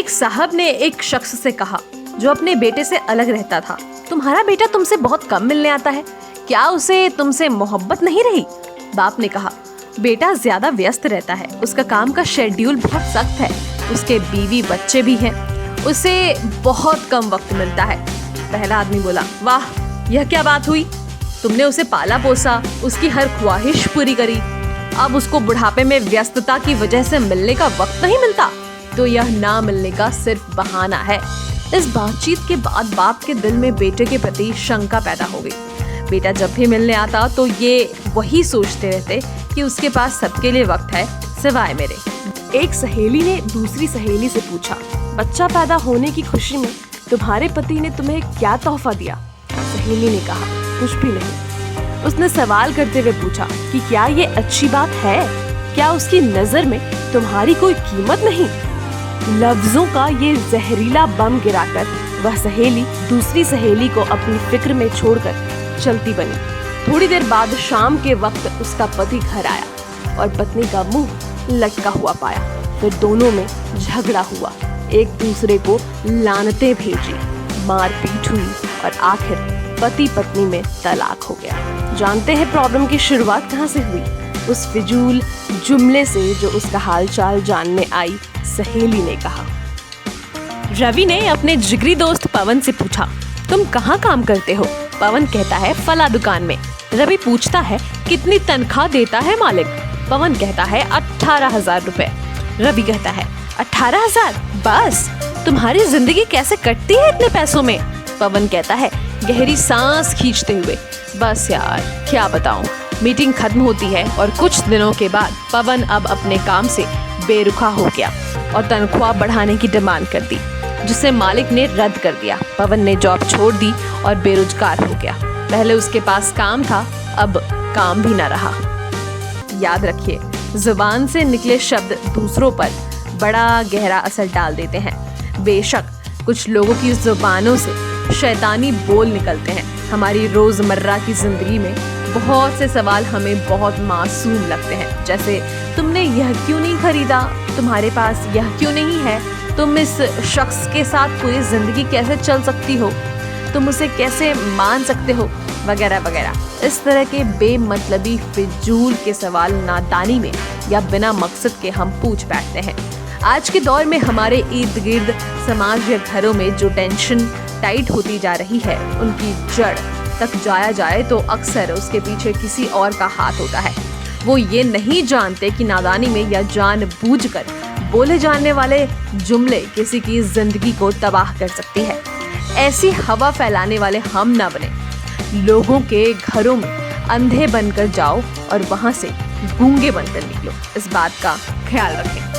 एक साहब ने एक शख्स से कहा जो अपने बेटे से अलग रहता था, तुम्हारा बेटा तुमसे बहुत कम मिलने आता है, क्या उसे तुमसे मोहब्बत नहीं रही? बाप ने कहा, बेटा ज्यादा व्यस्त रहता है, उसका काम का शेड्यूल बहुत सख्त है, उसके बीवी बच्चे भी हैं, उसे बहुत कम वक्त मिलता है। पहला आदमी बोला, वाह, यह क्या बात हुई? तुमने उसे पाला पोसा, उसकी हर ख्वाहिश पूरी करी, अब उसको बुढ़ापे में व्यस्तता की वजह से मिलने का वक्त नहीं मिलता, तो यह ना मिलने का सिर्फ बहाना है। इस बातचीत के बाद बाप के दिल में बेटे के प्रति शंका पैदा हो गई। बेटा जब भी मिलने आता तो ये वही सोचते रहते कि उसके पास सबके लिए वक्त है सिवाय मेरे। एक सहेली ने दूसरी सहेली से पूछा, बच्चा पैदा होने की खुशी में तुम्हारे पति ने तुम्हें क्या तोहफा दिया? सहेली ने कहा, कुछ भी नहीं। उसने सवाल करते हुए पूछा कि क्या ये अच्छी बात है? क्या उसकी नजर में तुम्हारी कोई कीमत नहीं? लफ्जों का ये जहरीला बम गिराकर वह सहेली दूसरी सहेली को अपनी फिक्र में छोड़कर चलती बनी। थोड़ी देर बाद शाम के वक्त उसका पति घर आया और पत्नी का मुंह लटका हुआ पाया। फिर दोनों में झगड़ा हुआ, एक दूसरे को लानतें भेजी, मारपीट हुई और आखिर पति पत्नी में तलाक हो गया। जानते हैं प्रॉब्लम की शुरुआत कहाँ से हुई? उस फिजूल जुमले से जो उसका हालचाल जानने आई सहेली ने कहा। रवि ने अपने जिगरी दोस्त पवन से पूछा, तुम कहाँ काम करते हो? पवन कहता है, फला दुकान में। रवि पूछता है, कितनी तनख्वाह देता है मालिक? पवन कहता है, 18,000 रुपए। रवि कहता है, 18,000 बस? तुम्हारी जिंदगी कैसे कटती है इतने पैसों में? पवन कहता है गहरी सांस खींचते हुए, बस यार क्या बताऊं। मीटिंग खत्म होती है और कुछ दिनों के बाद पवन अब अपने काम से बेरुखा हो गया और तनख्वाह बढ़ाने की डिमांड कर दी, जिसे मालिक ने रद्द कर दिया। पवन ने जॉब छोड़ दी और बेरोजगार हो गया। पहले उसके पास काम था, अब काम भी न रहा। याद रखिए, जुबान से निकले शब्द दूसरों पर बड़ा गहरा असर डाल देते हैं। बेशक कुछ लोगों की जुबानों से शैतानी बोल निकलते हैं। हमारी रोजमर्रा की जिंदगी में बहुत से सवाल हमें बहुत मासूम लगते हैं, जैसे तुमने यह क्यों नहीं खरीदा, तुम्हारे पास यह क्यों नहीं है, तुम इस शख्स के साथ पूरी जिंदगी कैसे चल सकती हो, तुम उसे कैसे मान सकते हो, वगैरह वगैरह। इस तरह के बेमतलबी फिजूल के सवाल नादानी में या बिना मकसद के हम पूछ बैठते हैं। आज के दौर में हमारे इर्द गिर्द समाज या घरों में जो टेंशन टाइट होती जा रही है, उनकी जड़ तक जाया जाए तो अक्सर उसके पीछे किसी और का हाथ होता है। वो ये नहीं जानते कि नादानी में या जानबूझकर बोले जाने वाले जुमले किसी की जिंदगी को तबाह कर सकती है। ऐसी हवा फैलाने वाले हम ना बने। लोगों के घरों में अंधे बनकर जाओ और वहां से गूंगे बनकर निकलो। इस बात का ख्याल रखें।